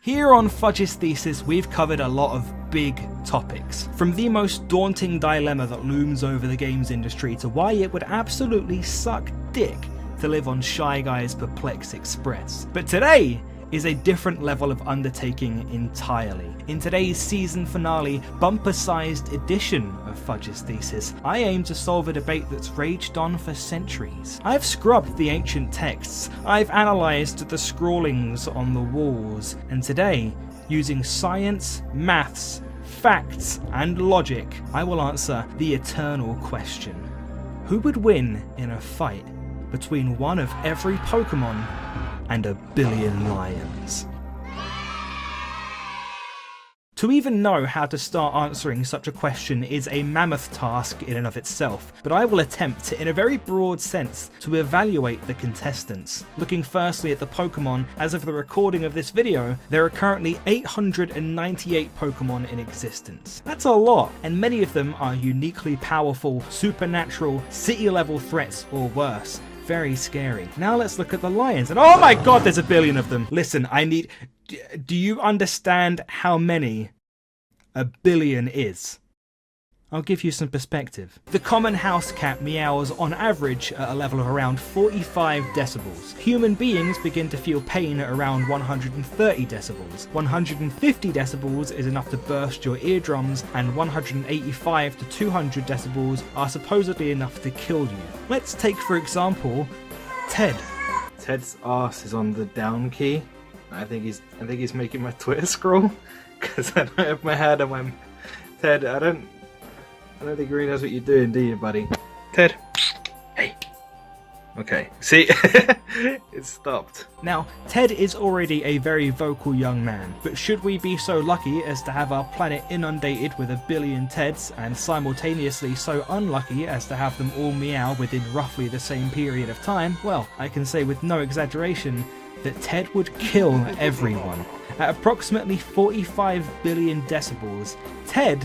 Here on Fudj's Thesis, we've covered a lot of big topics. From the most daunting dilemma that looms over the games industry to why it would absolutely suck dick to live on Shy Guy's Perplex Express. But today is a different level of undertaking entirely. In today's season finale, bumper-sized edition of Fudj's Thesis, I aim to solve a debate that's raged on for centuries. I've scrubbed the ancient texts, I've analysed the scrawlings on the walls, and today, using science, maths, facts, and logic, I will answer the eternal question. Who would win in a fight between one of every Pokémon and a billion lions? To even know how to start answering such a question is a mammoth task in and of itself, but I will attempt, in a very broad sense, to evaluate the contestants. Looking firstly at the Pokémon, as of the recording of this video, there are currently 898 Pokémon in existence. That's a lot, and many of them are uniquely powerful, supernatural, city-level threats or worse. Very scary. Now let's look at the lions, and oh my god, there's a billion of them. Listen, do you understand how many a billion is? I'll give you some perspective. The common house cat meows on average at a level of around 45 decibels. Human beings begin to feel pain at around 130 decibels. 150 decibels is enough to burst your eardrums, and 185 to 200 decibels are supposedly enough to kill you. Let's take, for example, Ted. Ted's arse is on the down key. I think he's making my Twitter scroll because I don't have my hand on my... Ted, I don't think you really knows what you're doing, do you, buddy? Ted. Hey. Okay. See? It stopped. Now, Ted is already a very vocal young man, but should we be so lucky as to have our planet inundated with a billion Teds, and simultaneously so unlucky as to have them all meow within roughly the same period of time, well, I can say with no exaggeration that Ted would kill everyone. At approximately 45 billion decibels, Ted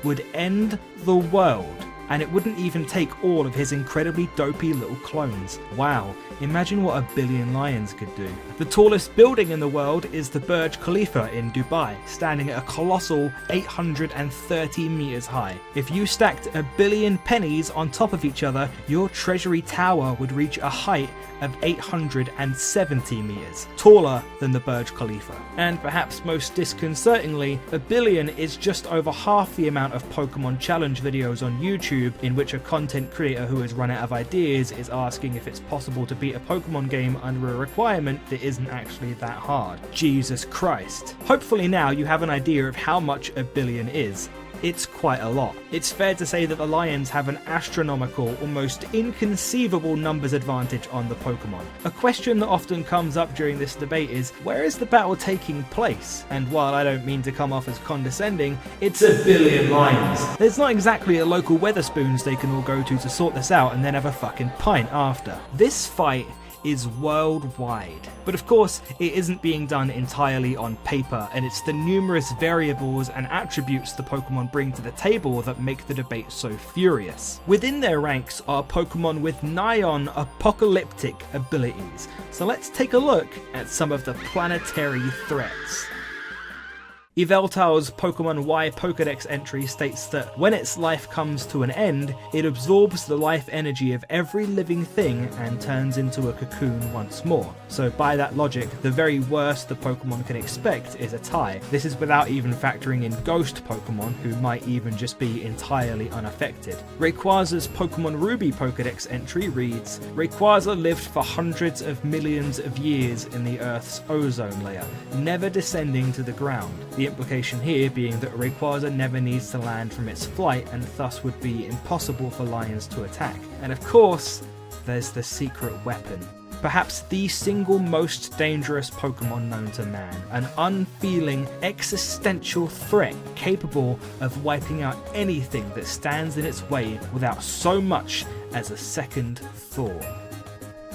would end the world, and it wouldn't even take all of his incredibly dopey little clones. Wow, imagine what a billion lions could do. The tallest building in the world is the Burj Khalifa in Dubai, standing at a colossal 830 meters high. If you stacked a billion pennies on top of each other, your treasury tower would reach a height of 870 meters, taller than the Burj Khalifa. And perhaps most disconcertingly, a billion is just over half the amount of Pokemon challenge videos on YouTube in which a content creator who has run out of ideas is asking if it's possible to beat a Pokemon game under a requirement that isn't actually that hard. Jesus Christ. Hopefully now you have an idea of how much a billion is. It's quite a lot. It's fair to say that the Lions have an astronomical, almost inconceivable numbers advantage on the Pokemon. A question that often comes up during this debate is, where is the battle taking place? And while I don't mean to come off as condescending, it's a billion Lions. There's not exactly a local Weatherspoons they can all go to sort this out and then have a fucking pint after. This fight is worldwide. But of course, it isn't being done entirely on paper, and it's the numerous variables and attributes the Pokemon bring to the table that make the debate so furious. Within their ranks are Pokemon with nigh-on apocalyptic abilities, so let's take a look at some of the planetary threats. Yveltal's Pokemon Y Pokedex entry states that when its life comes to an end, it absorbs the life energy of every living thing and turns into a cocoon once more. So by that logic, the very worst the Pokemon can expect is a tie. This is without even factoring in ghost Pokemon, who might even just be entirely unaffected. Rayquaza's Pokemon Ruby Pokedex entry reads, Rayquaza lived for hundreds of millions of years in the Earth's ozone layer, never descending to the ground. The implication here being that Rayquaza never needs to land from its flight and thus would be impossible for lions to attack. And of course, there's the secret weapon. Perhaps the single most dangerous Pokemon known to man, an unfeeling, existential threat capable of wiping out anything that stands in its way without so much as a second thought.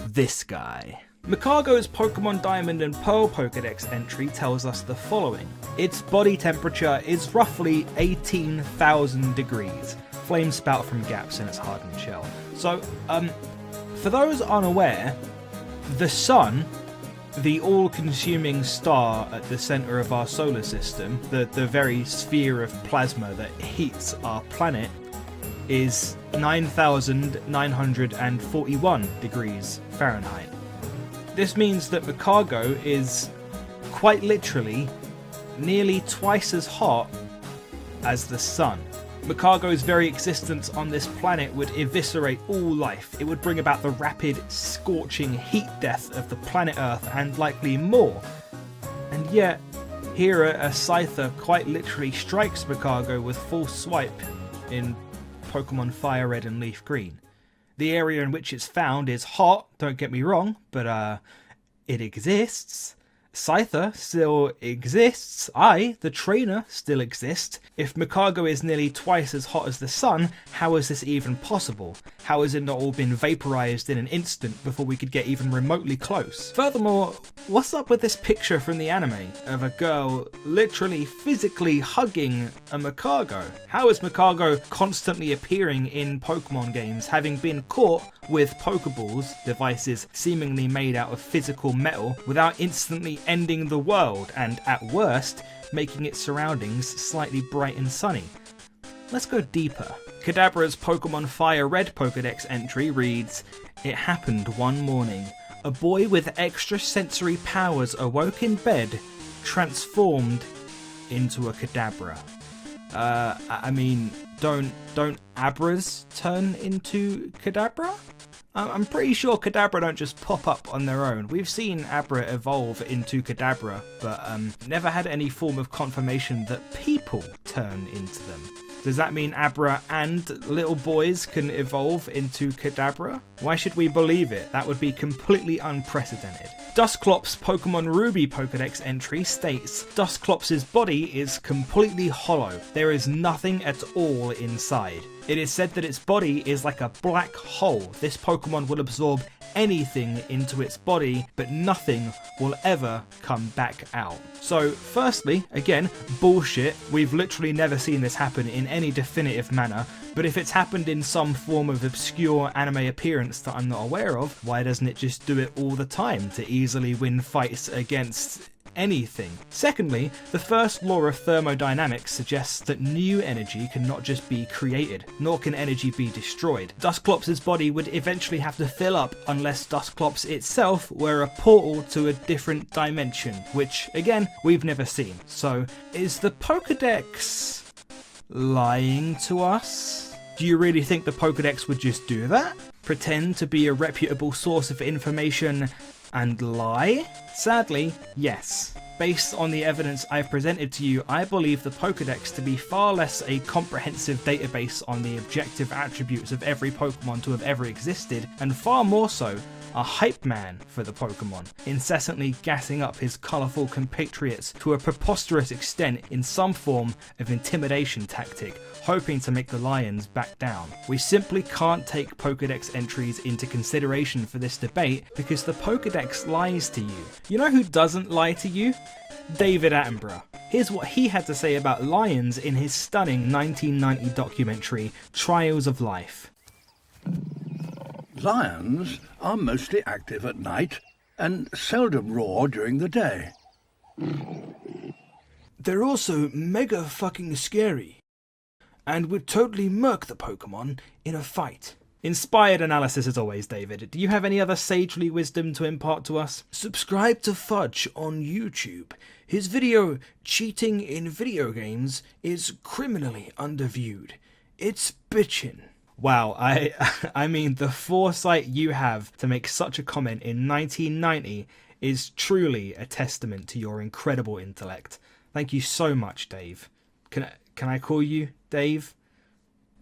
This guy. Mikago's Pokemon Diamond and Pearl Pokedex entry tells us the following. Its body temperature is roughly 18,000 degrees. Flames spout from gaps in its hardened shell. So, for those unaware, The sun, the all-consuming star at the centre of our solar system, the very sphere of plasma that heats our planet, is 9,941 degrees Fahrenheit. This means that Chicago is quite literally nearly twice as hot as the sun. Chicago's very existence on this planet would eviscerate all life. It would bring about the rapid, scorching heat death of the planet Earth and likely more. And yet, here a Scyther quite literally strikes Chicago with full swipe in Pokemon Fire Red and Leaf Green. The area in which it's found is hot, don't get me wrong, but it exists. Scyther still exists. I, the trainer, still exist. If Chicago is nearly twice as hot as the sun, how is this even possible? How has it not all been vaporized in an instant before we could get even remotely close? Furthermore, what's up with this picture from the anime of a girl literally physically hugging a Chicago? How is Chicago constantly appearing in Pokemon games, having been caught with Pokeballs, devices seemingly made out of physical metal, without instantly ending the world and, at worst, making its surroundings slightly bright and sunny? Let's go deeper. Kadabra's Pokemon Fire Red Pokedex entry reads, "It happened one morning. A boy with extrasensory powers awoke in bed, transformed into a Kadabra." I mean, don't Abras turn into Kadabra? I'm pretty sure Kadabra don't just pop up on their own. We've seen Abra evolve into Kadabra, but never had any form of confirmation that people turn into them. Does that mean Abra and little boys can evolve into Kadabra? Why should we believe it? That would be completely unprecedented. Dusclop's Pokemon Ruby Pokedex entry states, Dusclops' body is completely hollow. There is nothing at all inside. It is said that its body is like a black hole. This Pokemon will absorb anything into its body, but nothing will ever come back out. So, firstly, again, bullshit. We've literally never seen this happen in any definitive manner, but if it's happened in some form of obscure anime appearance that I'm not aware of, why doesn't it just do it all the time to easily win fights against anything? Secondly, the first law of thermodynamics suggests that new energy cannot just be created, nor can energy be destroyed. Dusclops' body would eventually have to fill up unless Dusclops itself were a portal to a different dimension, which, again, we've never seen. So, is the Pokedex lying to us? Do you really think the Pokedex would just do that? Pretend to be a reputable source of information and lie? Sadly, yes. Based on the evidence I've presented to you, I believe the Pokedex to be far less a comprehensive database on the objective attributes of every Pokemon to have ever existed, and far more so, a hype man for the Pokemon, incessantly gassing up his colourful compatriots to a preposterous extent in some form of intimidation tactic, hoping to make the lions back down. We simply can't take Pokedex entries into consideration for this debate because the Pokedex lies to you. You know who doesn't lie to you? David Attenborough. Here's what he had to say about lions in his stunning 1990 documentary, Trials of Life. Lions are mostly active at night and seldom roar during the day. They're also mega fucking scary, and would totally murk the Pokemon in a fight. Inspired analysis as always, David. Do you have any other sagely wisdom to impart to us? Subscribe to Fudj on YouTube. His video, Cheating in Video Games, is criminally underviewed. It's bitchin'. Wow, I mean, the foresight you have to make such a comment in 1990 is truly a testament to your incredible intellect. Thank you so much, Dave. Can I call you Dave?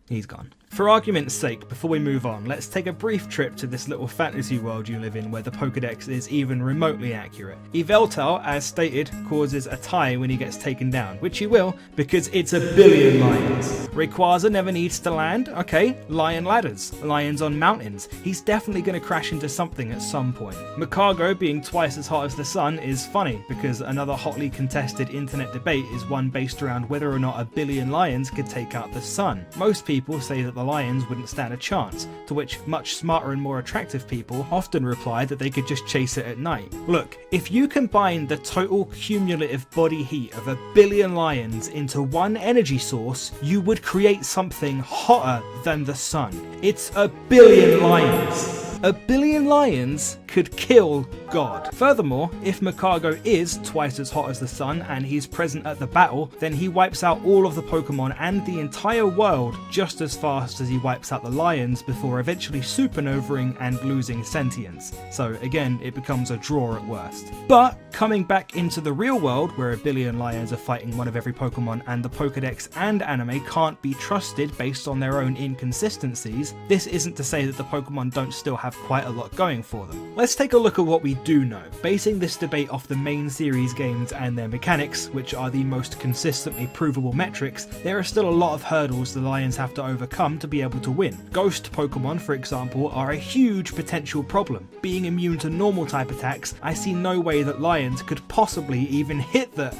He's gone. For argument's sake, before we move on, let's take a brief trip to this little fantasy world you live in where the Pokedex is even remotely accurate. Yveltal, as stated, causes a tie when he gets taken down, which he will, because it's a billion lions. Rayquaza never needs to land, okay, lion ladders, lions on mountains. He's definitely going to crash into something at some point. Chicago being twice as hot as the sun is funny, because another hotly contested internet debate is one based around whether or not a billion lions could take out the sun. Most people say that the lions wouldn't stand a chance, to which much smarter and more attractive people often replied that they could just chase it at night. Look, if you combine the total cumulative body heat of 1 billion lions into one energy source, you would create something hotter than the sun. It's 1 billion lions. 1 billion lions could kill God. Furthermore, if Makago is twice as hot as the sun and he's present at the battle, then he wipes out all of the Pokemon and the entire world just as fast as he wipes out the lions before eventually supernovaing and losing sentience. So again, it becomes a draw at worst. But coming back into the real world, where 1 billion lions are fighting one of every Pokemon and the Pokedex and anime can't be trusted based on their own inconsistencies, this isn't to say that the Pokemon don't still have quite a lot going for them. Let's take a look at what we do know. Basing this debate off the main series games and their mechanics, which are the most consistently provable metrics, there are still a lot of hurdles the Lions have to overcome to be able to win. Ghost Pokemon, for example, are a huge potential problem. Being immune to normal type attacks, I see no way that Lions could possibly even hit the...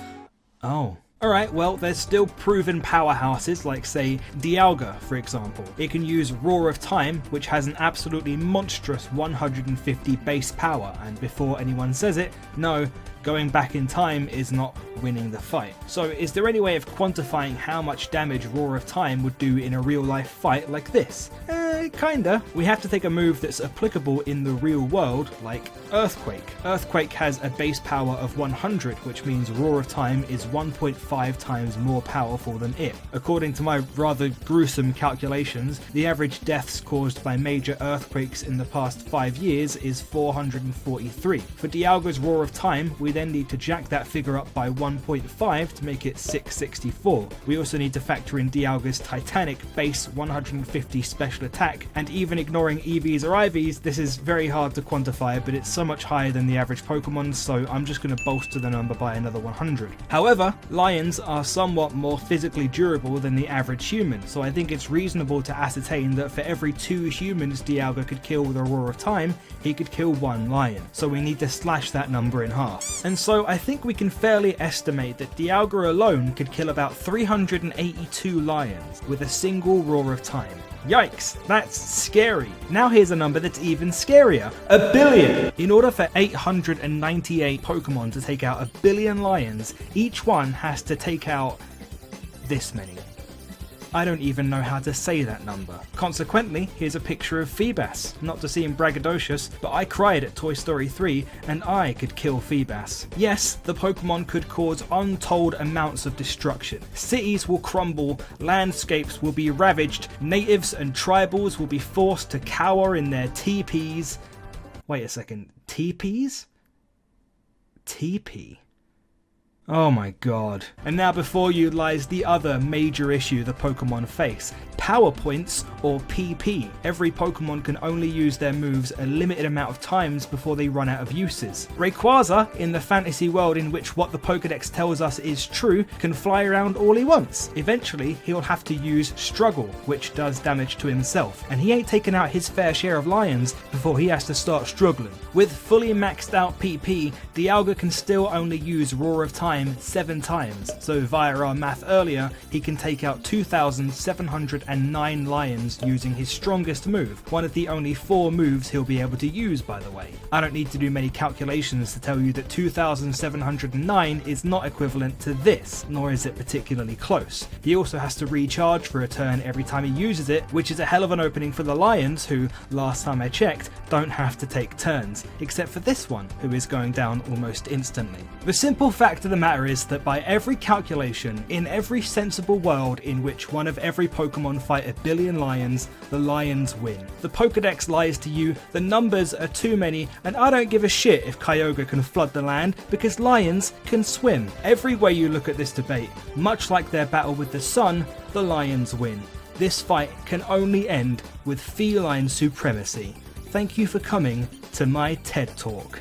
Oh. Alright, well, there's still proven powerhouses like, say, Dialga, for example. It can use Roar of Time, which has an absolutely monstrous 150 base power, and before anyone says it, no, going back in time is not winning the fight. So is there any way of quantifying how much damage Roar of Time would do in a real life fight like this? Kinda. We have to take a move that's applicable in the real world, like Earthquake. Earthquake has a base power of 100, which means Roar of Time is 1.5 times more powerful than it. According to my rather gruesome calculations, the average deaths caused by major earthquakes in the past 5 years is 443. For Dialga's Roar of Time, we then need to jack that figure up by 1.5 to make it 664. We also need to factor in Dialga's Titanic base 150 special attack, and even ignoring EVs or IVs, this is very hard to quantify, but it's so much higher than the average Pokemon, so I'm just going to bolster the number by another 100. However, lions are somewhat more physically durable than the average human, so I think it's reasonable to ascertain that for every 2 humans Dialga could kill with a Roar of Time, he could kill 1 lion, so we need to slash that number in half. And so I think we can fairly estimate that Dialga alone could kill about 382 lions with a single Roar of Time. Yikes, that's scary. Now here's a number that's even scarier. 1 billion! In order for 898 Pokemon to take out 1 billion lions, each one has to take out this many. I don't even know how to say that number. Consequently, here's a picture of Feebas. Not to seem braggadocious, but I cried at Toy Story 3 and I could kill Feebas. Yes, the Pokemon could cause untold amounts of destruction. Cities will crumble, landscapes will be ravaged, natives and tribals will be forced to cower in their teepees. Wait a second, teepees? Teepee? Oh my god. And now before you lies the other major issue the Pokemon face. Power Points, or PP. Every Pokemon can only use their moves a limited amount of times before they run out of uses. Rayquaza, in the fantasy world in which what the Pokedex tells us is true, can fly around all he wants. Eventually, he'll have to use Struggle, which does damage to himself, and he ain't taken out his fair share of lions before he has to start struggling. With fully maxed out PP, Dialga can still only use Roar of Time 7 times, so via our math earlier, he can take out 2,709 lions using his strongest move, one of the only 4 moves he'll be able to use, by the way. I don't need to do many calculations to tell you that 2,709 is not equivalent to this, nor is it particularly close. He also has to recharge for a turn every time he uses it, which is a hell of an opening for the lions who, last time I checked, don't have to take turns, except for this one, who is going down almost instantly. The simple fact of the matter is that by every calculation, in every sensible world in which one of every Pokemon fight 1 billion lions, the lions win. The Pokedex lies to you, the numbers are too many, and I don't give a shit if Kyogre can flood the land, because lions can swim. Every way you look at this debate, much like their battle with the sun, the lions win. This fight can only end with feline supremacy. Thank you for coming to my TED Talk.